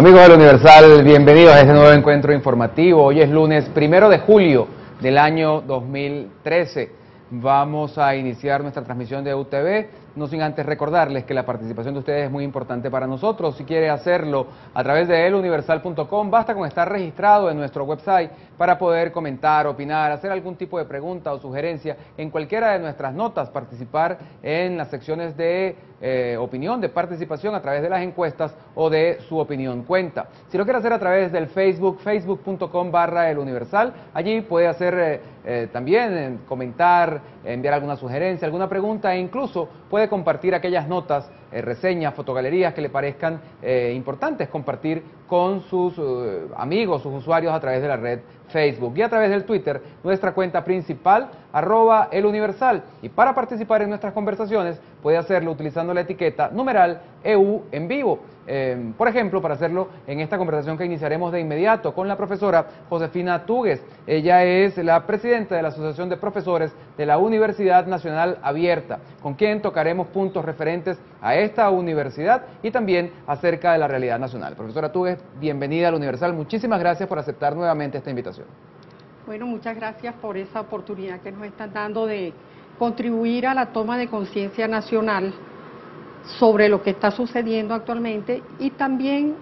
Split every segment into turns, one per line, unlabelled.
Amigos del Universal, bienvenidos a este nuevo encuentro informativo. Hoy es lunes 1 de julio del año 2013. Vamos a iniciar nuestra transmisión de UTV, no sin antes recordarles que la participación de ustedes es muy importante para nosotros. Si quiere hacerlo a través de eluniversal.com, basta con estar registrado en nuestro website para poder comentar, opinar, hacer algún tipo de pregunta o sugerencia en cualquiera de nuestras notas, participar en las secciones de opinión, de participación a través de las encuestas o de su opinión cuenta. Si lo quiere hacer a través del Facebook, facebook.com/eluniversal, allí puede hacer también comentar, enviar alguna sugerencia, alguna pregunta e incluso puede compartir aquellas notas, reseñas, fotogalerías que le parezcan importantes compartir con sus amigos, sus usuarios a través de la red Facebook y a través del Twitter, nuestra cuenta principal, @eluniversal. Y para participar en nuestras conversaciones puede hacerlo utilizando la etiqueta numeral EU en vivo. Por ejemplo, para hacerlo en esta conversación que iniciaremos de inmediato con la profesora Josefina Túguez. Ella es la presidenta de la Asociación de Profesores de la Universidad Nacional Abierta, con quien tocaremos puntos referentes a esta universidad y también acerca de la realidad nacional. Profesora Túguez, bienvenida al Universal. Muchísimas gracias por aceptar nuevamente esta invitación.
Bueno, muchas gracias por esa oportunidad que nos están dando de contribuir a la toma de conciencia nacional sobre lo que está sucediendo actualmente y también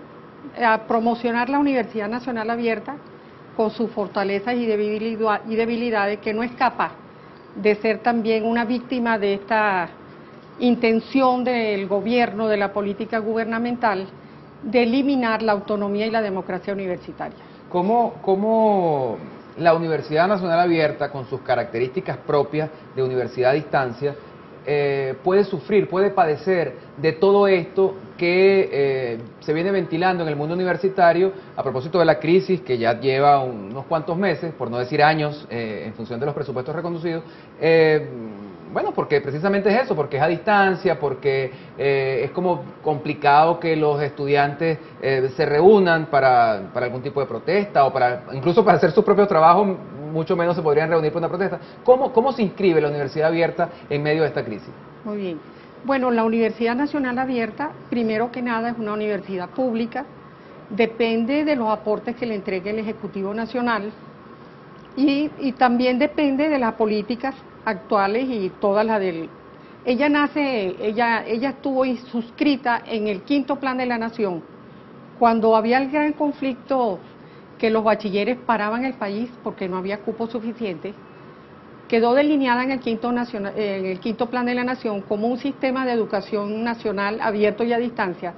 a promocionar la Universidad Nacional Abierta con sus fortalezas y debilidades, que no es capaz de ser también una víctima de esta intención del gobierno, de la política gubernamental, de eliminar la autonomía y la democracia universitaria.
¿Cómo la Universidad Nacional Abierta, con sus características propias de universidad a distancia, puede sufrir, puede padecer de todo esto que se viene ventilando en el mundo universitario a propósito de la crisis que ya lleva unos cuantos meses, por no decir años, en función de los presupuestos reconducidos? Bueno, porque precisamente es eso, porque es a distancia, porque es como complicado que los estudiantes se reúnan para algún tipo de protesta o incluso para hacer sus propios trabajos, mucho menos se podrían reunir por una protesta. ¿Cómo se inscribe la Universidad Abierta en medio de esta crisis?
Muy bien. Bueno, la Universidad Nacional Abierta, primero que nada, es una universidad pública, depende de los aportes que le entregue el Ejecutivo Nacional y también depende de las políticas actuales y todas las del... Ella estuvo suscrita en el 5º Plan de la Nación, cuando había el gran conflicto que los bachilleres paraban el país porque no había cupo suficiente. Quedó delineada en el 5º Plan de la Nación como un sistema de educación nacional abierto y a distancia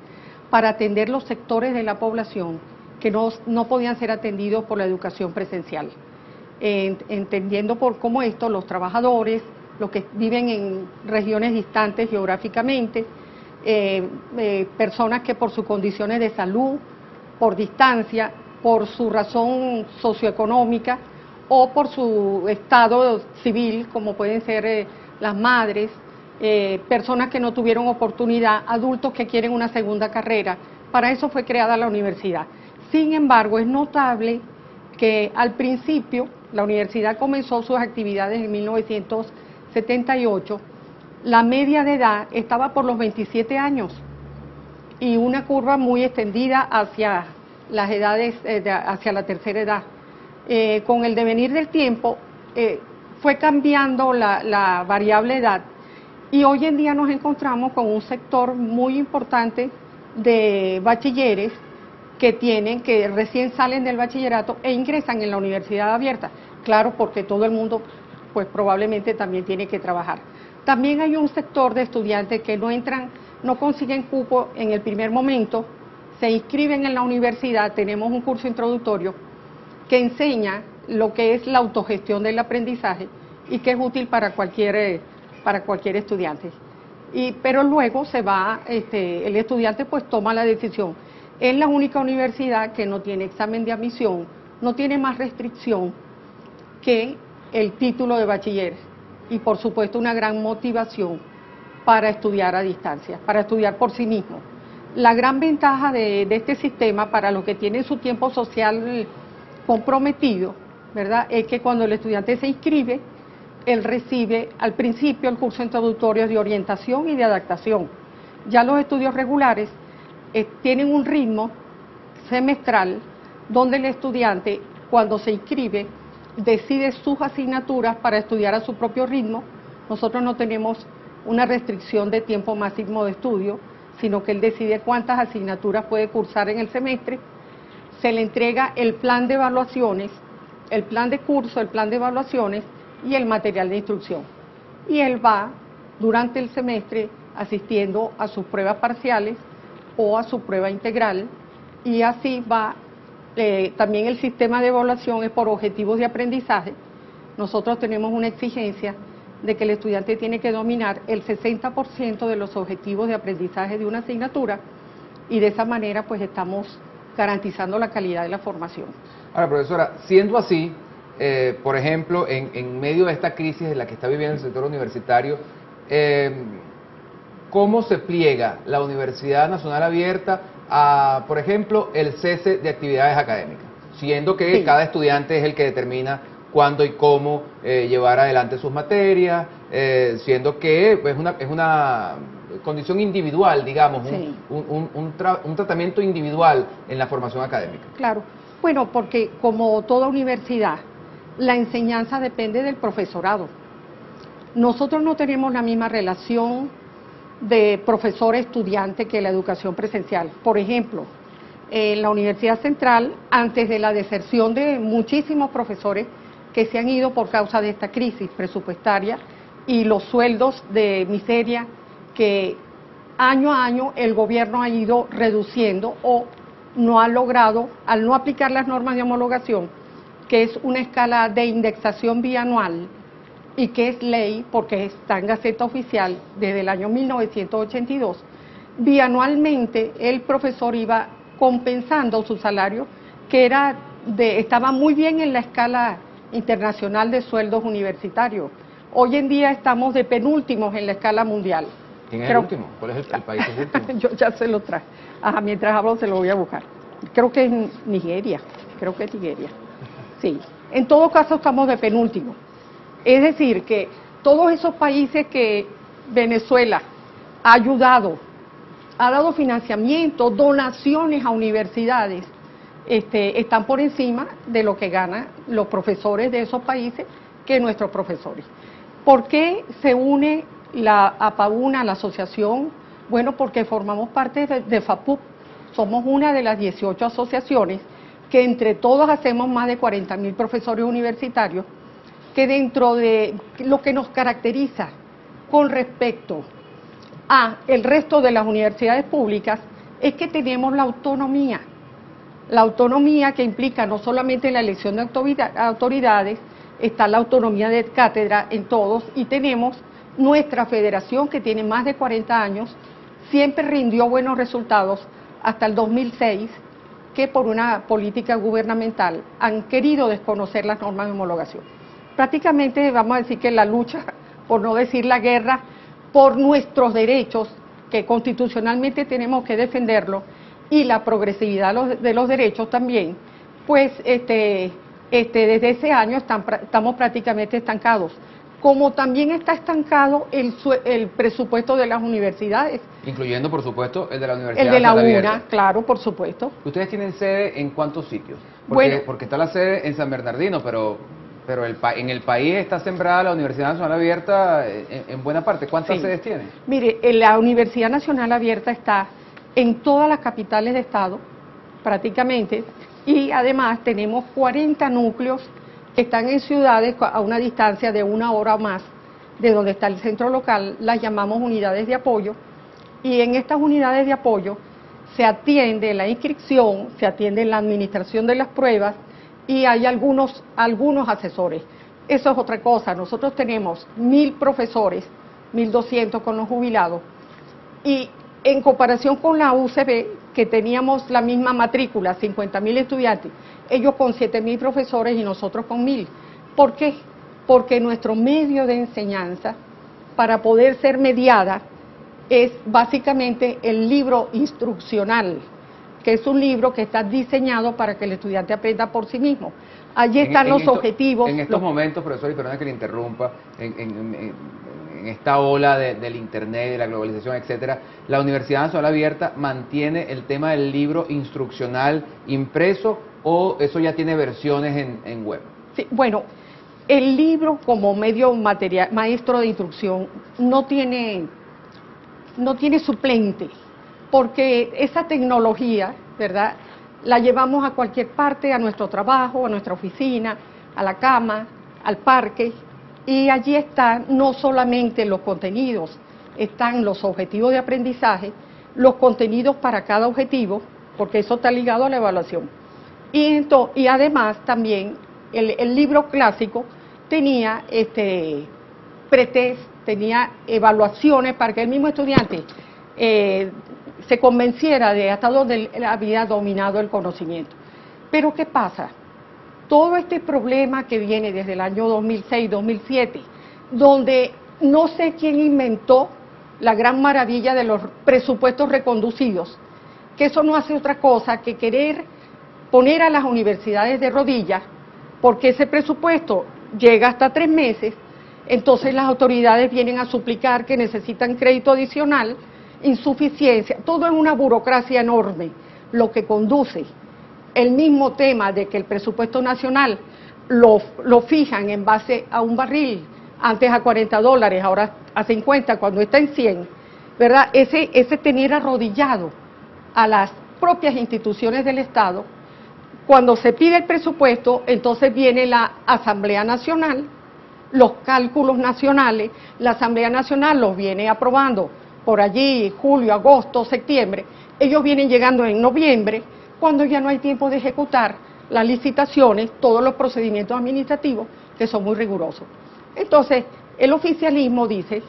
para atender los sectores de la población que no podían ser atendidos por la educación presencial. Entendiendo por cómo esto, los trabajadores, los que viven en regiones distantes geográficamente, personas que por sus condiciones de salud, por distancia, por su razón socioeconómica o por su estado civil, como pueden ser las madres, personas que no tuvieron oportunidad, adultos que quieren una segunda carrera. Para eso fue creada la universidad. Sin embargo, es notable que al principio la universidad comenzó sus actividades en 1978, la media de edad estaba por los 27 años y una curva muy extendida hacia las edades, hacia la tercera edad. Con el devenir del tiempo fue cambiando la variable edad y hoy en día nos encontramos con un sector muy importante de bachilleres que recién salen del bachillerato e ingresan en la universidad abierta. Claro, porque todo el mundo pues probablemente también tiene que trabajar. También hay un sector de estudiantes que no consiguen cupo en el primer momento, se inscriben en la universidad. Tenemos un curso introductorio que enseña lo que es la autogestión del aprendizaje y que es útil para cualquier estudiante. Pero luego el estudiante pues toma la decisión. Es la única universidad que no tiene examen de admisión, no tiene más restricción que el título de bachiller y por supuesto una gran motivación para estudiar a distancia, para estudiar por sí mismo. La gran ventaja de este sistema para los que tienen su tiempo social comprometido, ¿verdad?, es que cuando el estudiante se inscribe, él recibe al principio el curso introductorio de orientación y de adaptación. Ya los estudios regulares tienen un ritmo semestral, donde el estudiante, cuando se inscribe, decide sus asignaturas para estudiar a su propio ritmo. Nosotros no tenemos una restricción de tiempo máximo de estudio, sino que él decide cuántas asignaturas puede cursar en el semestre. Se le entrega el plan de evaluaciones, el plan de curso, el plan de evaluaciones y el material de instrucción. Y él va durante el semestre asistiendo a sus pruebas parciales o a su prueba integral, y así va. También el sistema de evaluación es por objetivos de aprendizaje. Nosotros tenemos una exigencia de que el estudiante tiene que dominar el 60% de los objetivos de aprendizaje de una asignatura, y de esa manera pues estamos garantizando la calidad de la formación.
Ahora, profesora, siendo así, por ejemplo, en medio de esta crisis en la que está viviendo el sector universitario, ¿cómo se pliega la Universidad Nacional Abierta a, por ejemplo, el cese de actividades académicas? Siendo que
Sí.
cada estudiante es el que determina cuándo y cómo llevar adelante sus materias, siendo que es una condición individual, digamos,
Sí.
un tratamiento individual en la formación académica.
Claro, bueno, porque como toda universidad, la enseñanza depende del profesorado. Nosotros no tenemos la misma relación de profesor-estudiante que la educación presencial. Por ejemplo, en la Universidad Central, antes de la deserción de muchísimos profesores que se han ido por causa de esta crisis presupuestaria y los sueldos de miseria que año a año el gobierno ha ido reduciendo o no ha logrado, al no aplicar las normas de homologación, que es una escala de indexación bianual y que es ley porque está en Gaceta Oficial desde el año 1982, bianualmente el profesor iba compensando su salario, que estaba muy bien en la escala internacional de sueldos universitarios. Hoy en día estamos de penúltimos en la escala mundial.
¿Quién es el último? ¿Cuál es el país que es último?
Yo ya se lo traje. Ajá, mientras hablo se lo voy a buscar. Creo que es Nigeria. Sí. En todo caso estamos de penúltimo. Es decir, que todos esos países que Venezuela ha ayudado, ha dado financiamiento, donaciones a universidades, están por encima de lo que ganan los profesores de esos países que nuestros profesores. ¿Por qué se une la APAUNA, la asociación? Bueno, porque formamos parte de FAPUP, somos una de las 18 asociaciones que entre todos hacemos más de 40.000 profesores universitarios, que dentro de lo que nos caracteriza con respecto a el resto de las universidades públicas es que tenemos la autonomía que implica no solamente la elección de autoridades, está la autonomía de cátedra en todos, y tenemos nuestra federación que tiene más de 40 años, siempre rindió buenos resultados hasta el 2006, que por una política gubernamental han querido desconocer las normas de homologación. Prácticamente vamos a decir que la lucha, por no decir la guerra, por nuestros derechos, que constitucionalmente tenemos que defenderlo, y la progresividad de los derechos también, pues desde ese año estamos prácticamente estancados. Como también está estancado el presupuesto de las universidades.
Incluyendo, por supuesto, el de la Universidad
El de la
Nacional
UNA,
Abierta.
claro, por supuesto.
¿Ustedes tienen sede en cuántos sitios?
Bueno.
Porque está la sede en San Bernardino, pero en el país está sembrada la Universidad Nacional Abierta en buena parte. ¿Cuántas
Sí.
sedes tiene?
Mire, la Universidad Nacional Abierta está en todas las capitales de estado, prácticamente, y además tenemos 40 núcleos que están en ciudades a una distancia de 1 hora o más de donde está el centro local. Las llamamos unidades de apoyo, y en estas unidades de apoyo se atiende la inscripción, se atiende la administración de las pruebas, y hay algunos asesores. Eso es otra cosa. Nosotros tenemos 1.000 profesores, 1.200 con los jubilados, y en comparación con la UCB, que teníamos la misma matrícula, 50.000 estudiantes, ellos con 7.000 profesores y nosotros con 1.000. ¿Por qué? Porque nuestro medio de enseñanza, para poder ser mediada, es básicamente el libro instruccional, que es un libro que está diseñado para que el estudiante aprenda por sí mismo. Allí están los objetivos.
En estos momentos, profesor, y perdona que le interrumpa, en en esta ola del internet, de la globalización, etcétera, la Universidad Nacional Abierta mantiene el tema del libro instruccional impreso, o eso ya tiene versiones en web?
Sí, bueno, el libro como medio material, maestro de instrucción no tiene suplente, porque esa tecnología, ¿verdad?, la llevamos a cualquier parte, a nuestro trabajo, a nuestra oficina, a la cama, al parque, y allí están no solamente los contenidos, están los objetivos de aprendizaje, los contenidos para cada objetivo, porque eso está ligado a la evaluación. Y además también el libro clásico tenía pretest, tenía evaluaciones para que el mismo estudiante se convenciera de hasta dónde él había dominado el conocimiento. Pero ¿qué pasa? Todo este problema que viene desde el año 2006-2007, donde no sé quién inventó la gran maravilla de los presupuestos reconducidos, que eso no hace otra cosa que querer poner a las universidades de rodillas, porque ese presupuesto llega hasta 3 meses, entonces las autoridades vienen a suplicar que necesitan crédito adicional, insuficiencia, todo es una burocracia enorme, lo que conduce el mismo tema de que el presupuesto nacional lo fijan en base a un barril, antes a $40, ahora a 50, cuando está en 100, ¿verdad? Ese tener arrodillado a las propias instituciones del Estado. Cuando se pide el presupuesto, entonces viene la Asamblea Nacional, los cálculos nacionales, la Asamblea Nacional los viene aprobando por allí, julio, agosto, septiembre, ellos vienen llegando en noviembre, cuando ya no hay tiempo de ejecutar las licitaciones, todos los procedimientos administrativos que son muy rigurosos. Entonces, el oficialismo dice,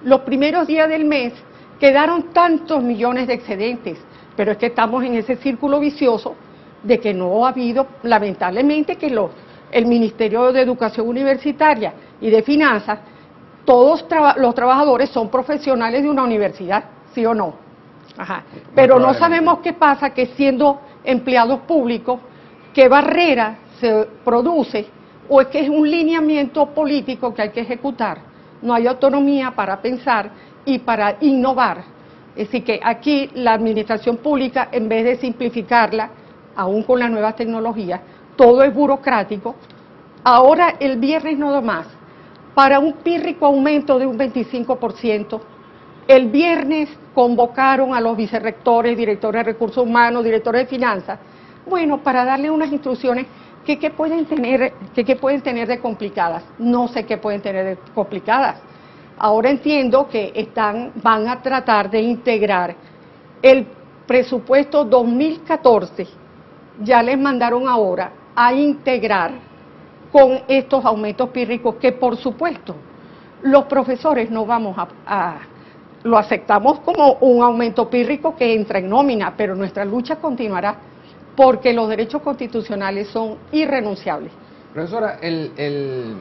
los primeros días del mes quedaron tantos millones de excedentes, pero es que estamos en ese círculo vicioso de que no ha habido, lamentablemente, que el Ministerio de Educación Universitaria y de Finanzas, todos los trabajadores son profesionales de una universidad, ¿sí o no? Ajá. Pero no sabemos qué pasa, que siendo empleados públicos, qué barrera se produce, o es que es un lineamiento político que hay que ejecutar. No hay autonomía para pensar y para innovar. Es decir, que aquí la administración pública, en vez de simplificarla, aún con las nuevas tecnologías, todo es burocrático. Ahora, el viernes no más, para un pírrico aumento de un 25%, el viernes convocaron a los vicerrectores, directores de recursos humanos, directores de finanzas, bueno, para darle unas instrucciones que pueden tener de complicadas. No sé qué pueden tener de complicadas. Ahora entiendo que van a tratar de integrar el presupuesto 2014, ya les mandaron ahora a integrar con estos aumentos pírricos que, por supuesto, los profesores no vamos lo aceptamos como un aumento pírrico que entra en nómina, pero nuestra lucha continuará porque los derechos constitucionales son irrenunciables.
Profesora, en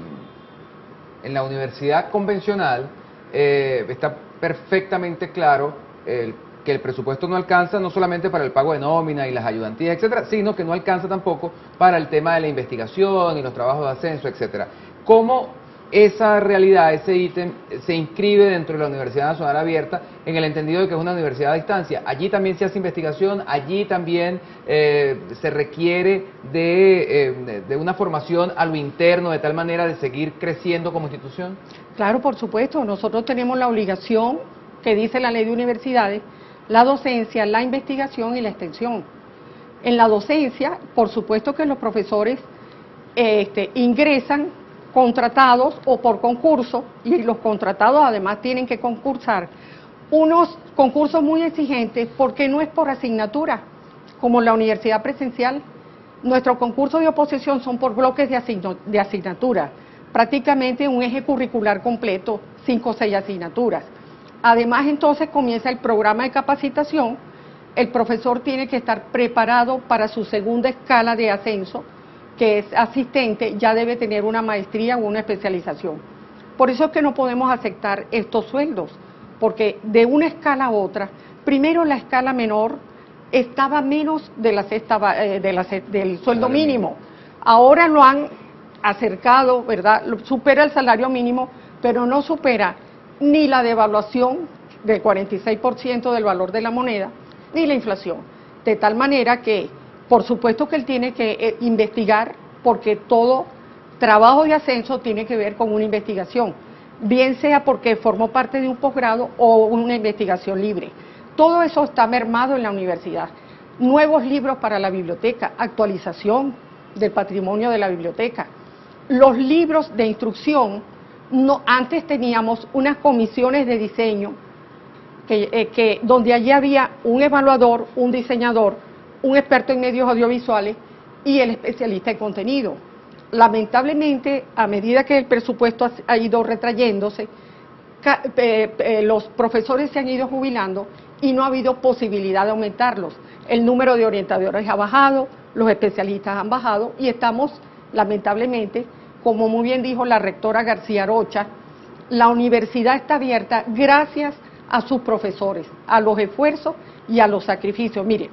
la universidad convencional está perfectamente claro que el presupuesto no alcanza no solamente para el pago de nómina y las ayudantías, etcétera, sino que no alcanza tampoco para el tema de la investigación y los trabajos de ascenso, etcétera. ¿Cómo esa realidad, ese ítem, se inscribe dentro de la Universidad Nacional Abierta en el entendido de que es una universidad a distancia? Allí también se hace investigación, allí también se requiere de una formación a lo interno, de tal manera de seguir creciendo como institución.
Claro, por supuesto, nosotros tenemos la obligación que dice la ley de universidades, la docencia, la investigación y la extensión. En la docencia, por supuesto que los profesores ingresan contratados o por concurso, y los contratados además tienen que concursar unos concursos muy exigentes porque no es por asignatura, como la universidad presencial. Nuestros concursos de oposición son por bloques de asignatura, prácticamente un eje curricular completo, 5 o 6 asignaturas. Además, entonces comienza el programa de capacitación, el profesor tiene que estar preparado para su segunda escala de ascenso, que es asistente, ya debe tener una maestría o una especialización. Por eso es que no podemos aceptar estos sueldos, porque de una escala a otra, primero la escala menor estaba menos de del sueldo mínimo, ahora lo han acercado, ¿verdad? Supera el salario mínimo, pero no supera ni la devaluación del 46% del valor de la moneda, ni la inflación. De tal manera que, por supuesto que él tiene que investigar, porque todo trabajo de ascenso tiene que ver con una investigación, bien sea porque formó parte de un posgrado o una investigación libre. Todo eso está mermado en la universidad. Nuevos libros para la biblioteca, actualización del patrimonio de la biblioteca. Los libros de instrucción, antes teníamos unas comisiones de diseño donde allí había un evaluador, un diseñador, un experto en medios audiovisuales y el especialista en contenido. Lamentablemente, a medida que el presupuesto ha ido retrayéndose, los profesores se han ido jubilando y no ha habido posibilidad de aumentarlos. El número de orientadores ha bajado, los especialistas han bajado y estamos, lamentablemente, como muy bien dijo la rectora García Rocha, la universidad está abierta gracias a sus profesores, a los esfuerzos y a los sacrificios. Mire,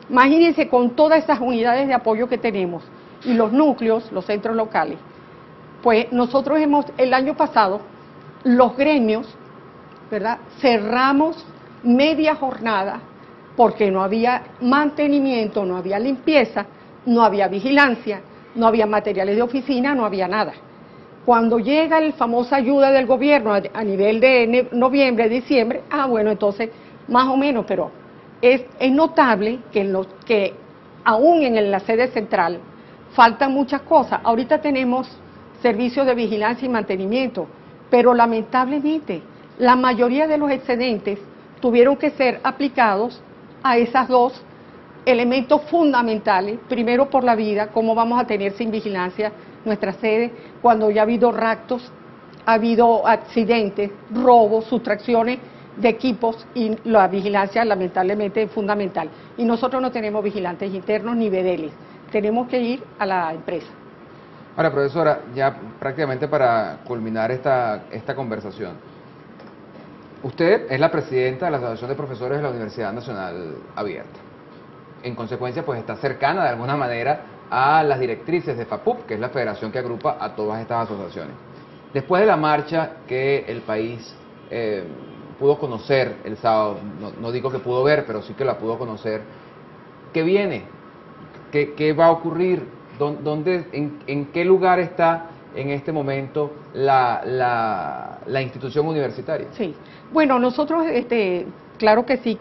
imagínense con todas esas unidades de apoyo que tenemos y los núcleos, los centros locales, pues nosotros el año pasado, los gremios, ¿verdad?, cerramos media jornada porque no había mantenimiento, no había limpieza, no había vigilancia, no había materiales de oficina, no había nada. Cuando llega la famosa ayuda del gobierno a nivel de noviembre, diciembre, bueno, entonces más o menos, pero es notable que aún en la sede central faltan muchas cosas. Ahorita tenemos servicios de vigilancia y mantenimiento, pero lamentablemente la mayoría de los excedentes tuvieron que ser aplicados a esos dos elementos fundamentales. Primero, por la vida, cómo vamos a tener sin vigilancia nuestra sede cuando ya ha habido raptos, ha habido accidentes, robos, sustracciones de equipos, y la vigilancia lamentablemente es fundamental. Y nosotros no tenemos vigilantes internos ni vedeles, tenemos que ir a la empresa.
Ahora, profesora, ya prácticamente para culminar esta conversación, usted es la presidenta de la Asociación de Profesores de la Universidad Nacional Abierta. En consecuencia, pues está cercana de alguna manera a las directrices de FAPUB, que es la federación que agrupa a todas estas asociaciones. Después de la marcha que el país pudo conocer el sábado, no digo que pudo ver, pero sí que la pudo conocer, ¿qué viene? ¿Qué va a ocurrir? ¿En qué lugar está en este momento la institución universitaria?
Sí, bueno, nosotros, claro que sí,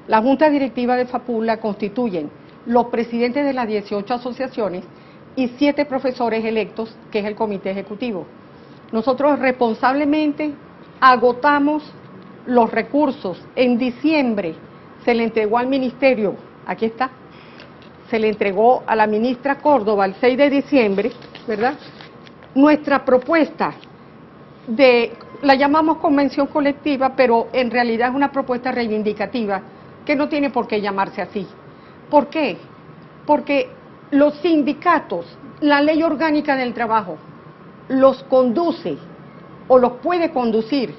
la Junta Directiva de FAPUB la constituyen los presidentes de las 18 asociaciones y 7 profesores electos, que es el comité ejecutivo. Nosotros responsablemente agotamos los recursos. En diciembre se le entregó al ministerio, aquí está, se le entregó a la ministra Córdoba el 6 de diciembre, ¿verdad?, nuestra propuesta la llamamos convención colectiva, pero en realidad es una propuesta reivindicativa que no tiene por qué llamarse así. ¿Por qué? Porque los sindicatos, la ley orgánica del trabajo, los conduce o los puede conducir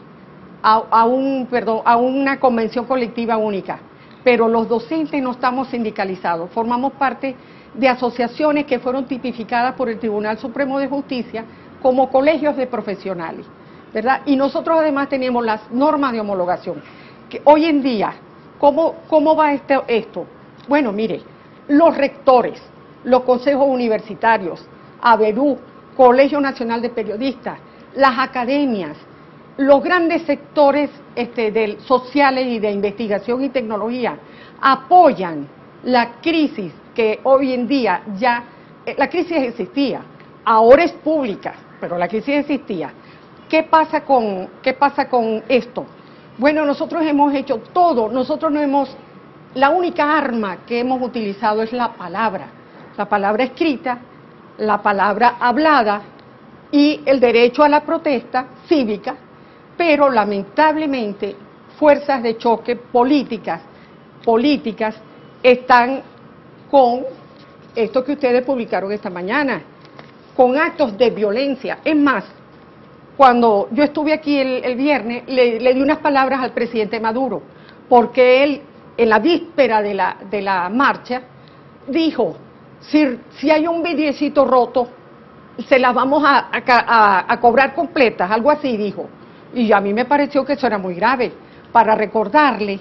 a una convención colectiva única, pero los docentes no estamos sindicalizados, formamos parte de asociaciones que fueron tipificadas por el Tribunal Supremo de Justicia como colegios de profesionales, ¿verdad? Y nosotros además tenemos las normas de homologación, que hoy en día, ¿cómo va esto? Bueno, mire, los rectores, los consejos universitarios, ABERU, Colegio Nacional de Periodistas, las academias, los grandes sectores sociales y de investigación y tecnología apoyan la crisis que hoy en día la crisis existía, ahora es pública, pero la crisis existía. ¿Qué pasa con esto? Bueno, nosotros hemos hecho todo, la única arma que hemos utilizado es la palabra escrita, la palabra hablada y el derecho a la protesta cívica, pero lamentablemente fuerzas de choque políticas están con esto que ustedes publicaron esta mañana, con actos de violencia. Es más, cuando yo estuve aquí el viernes, le di unas palabras al presidente Maduro, porque él, en la víspera de la marcha, dijo, si hay un vidriecito roto, se las vamos a cobrar completas, algo así dijo. Y a mí me pareció que eso era muy grave, para recordarle,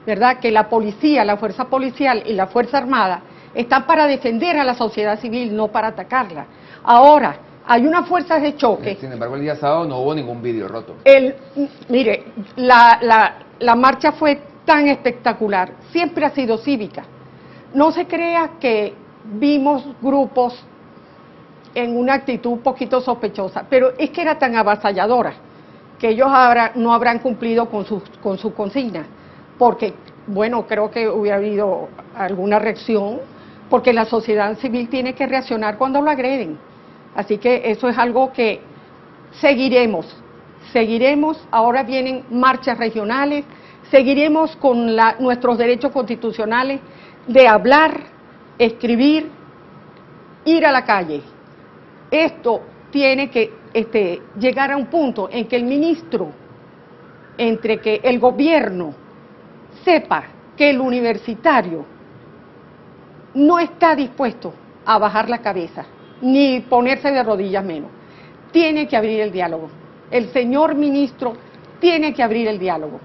¿verdad?, que la policía, la fuerza policial y la fuerza armada están para defender a la sociedad civil, no para atacarla. Ahora, hay unas fuerzas de choque.
Sin embargo, el día sábado no hubo ningún vidrio roto.
Mire, la marcha fue tan espectacular, siempre ha sido cívica. No se crea que vimos grupos en una actitud un poquito sospechosa, pero es que era tan avasalladora que ellos no habrán cumplido con su consigna, porque, bueno, creo que hubiera habido alguna reacción, porque la sociedad civil tiene que reaccionar cuando lo agreden. Así que eso es algo que seguiremos, ahora vienen marchas regionales, seguiremos con nuestros derechos constitucionales de hablar, escribir, ir a la calle. Esto tiene que llegar a un punto en que el ministro, entre que el gobierno sepa que el universitario no está dispuesto a bajar la cabeza, ni ponerse de rodillas menos. Tiene que abrir el diálogo. El señor ministro tiene que abrir el diálogo.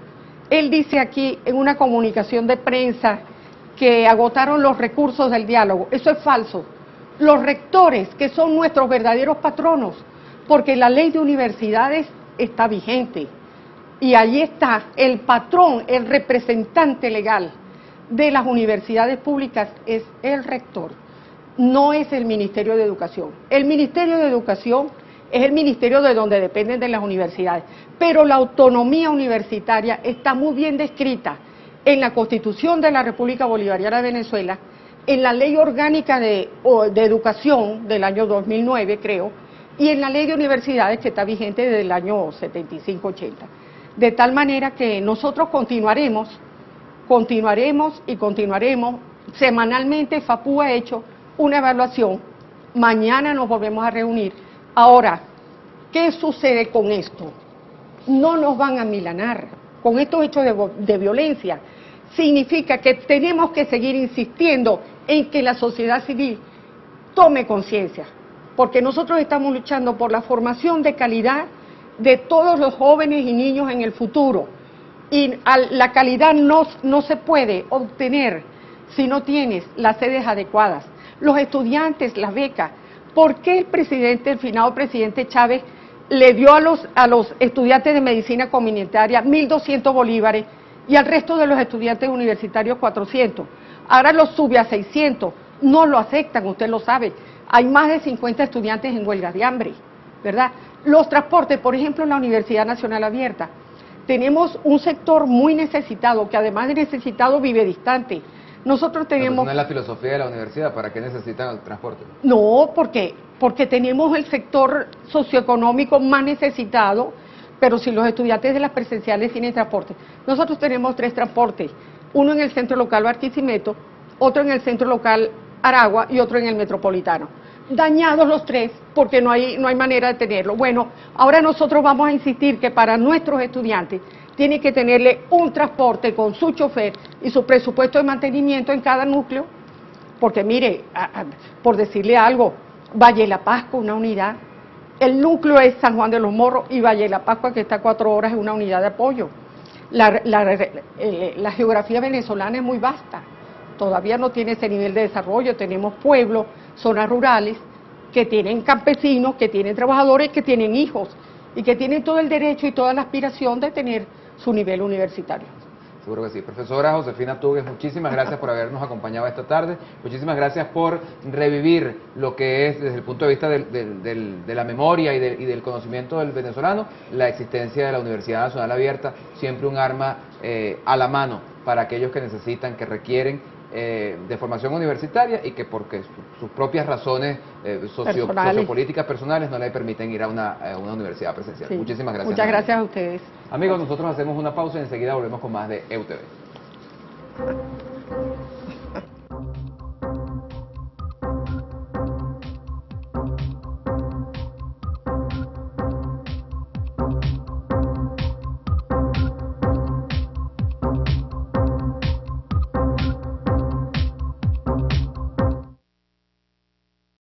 Él dice aquí en una comunicación de prensa que agotaron los recursos del diálogo. Eso es falso. Los rectores, que son nuestros verdaderos patronos, porque la ley de universidades está vigente, y allí está el patrón, el representante legal de las universidades públicas es el rector, no es el Ministerio de Educación. El Ministerio de Educación es el ministerio de donde dependen de las universidades, pero la autonomía universitaria está muy bien descrita en la Constitución de la República Bolivariana de Venezuela, en la Ley Orgánica de Educación del año 2009, creo, y en la Ley de Universidades que está vigente desde el año 75-80. De tal manera que nosotros continuaremos. Semanalmente FAPU ha hecho una evaluación, mañana nos volvemos a reunir. Ahora, ¿qué sucede con esto? No nos van a amilanar con estos hechos de violencia. Significa que tenemos que seguir insistiendo en que la sociedad civil tome conciencia, porque nosotros estamos luchando por la formación de calidad de todos los jóvenes y niños en el futuro, y la calidad no se puede obtener si no tienes las sedes adecuadas. Los estudiantes, las becas. ¿Por qué el finado presidente Chávez le dio a los estudiantes de medicina comunitaria 1.200 bolívares y al resto de los estudiantes universitarios 400? Ahora los sube a 600, no lo aceptan, usted lo sabe. Hay más de 50 estudiantes en huelga de hambre, ¿verdad? Los transportes, por ejemplo, en la Universidad Nacional Abierta, tenemos un sector muy necesitado, que además de necesitado vive distante. Nosotros tenemos...
No es la filosofía de la universidad, ¿para qué necesitan el transporte?
No, porque tenemos el sector socioeconómico más necesitado, pero si los estudiantes de las presenciales tienen transporte. Nosotros tenemos 3 transportes, uno en el centro local Barquisimeto, otro en el centro local Aragua y otro en el metropolitano. Dañados los 3 porque no hay manera de tenerlo. Bueno, ahora nosotros vamos a insistir que para nuestros estudiantes tiene que tenerle un transporte con su chofer y su presupuesto de mantenimiento en cada núcleo, porque mire, por decirle algo, Valle La Pascua, una unidad, el núcleo es San Juan de los Morros y Valle La Pascua, que está a 4 horas, es una unidad de apoyo. La geografía venezolana es muy vasta, todavía no tiene ese nivel de desarrollo, tenemos pueblos, zonas rurales, que tienen campesinos, que tienen trabajadores, que tienen hijos, y que tienen todo el derecho y toda la aspiración de tener su nivel universitario.
Seguro que sí. Profesora Josefina Tugues, muchísimas gracias por habernos acompañado esta tarde, muchísimas gracias por revivir lo que es, desde el punto de vista de la memoria y del conocimiento del venezolano, la existencia de la Universidad Nacional Abierta, siempre un arma a la mano para aquellos que necesitan, que requieren de formación universitaria y que porque sus propias razones sociopolíticas personales no le permiten ir a una universidad presencial. Sí. Muchísimas gracias.
Muchas gracias a ustedes.
Amigos, nosotros hacemos una pausa y enseguida volvemos con más de EUTV.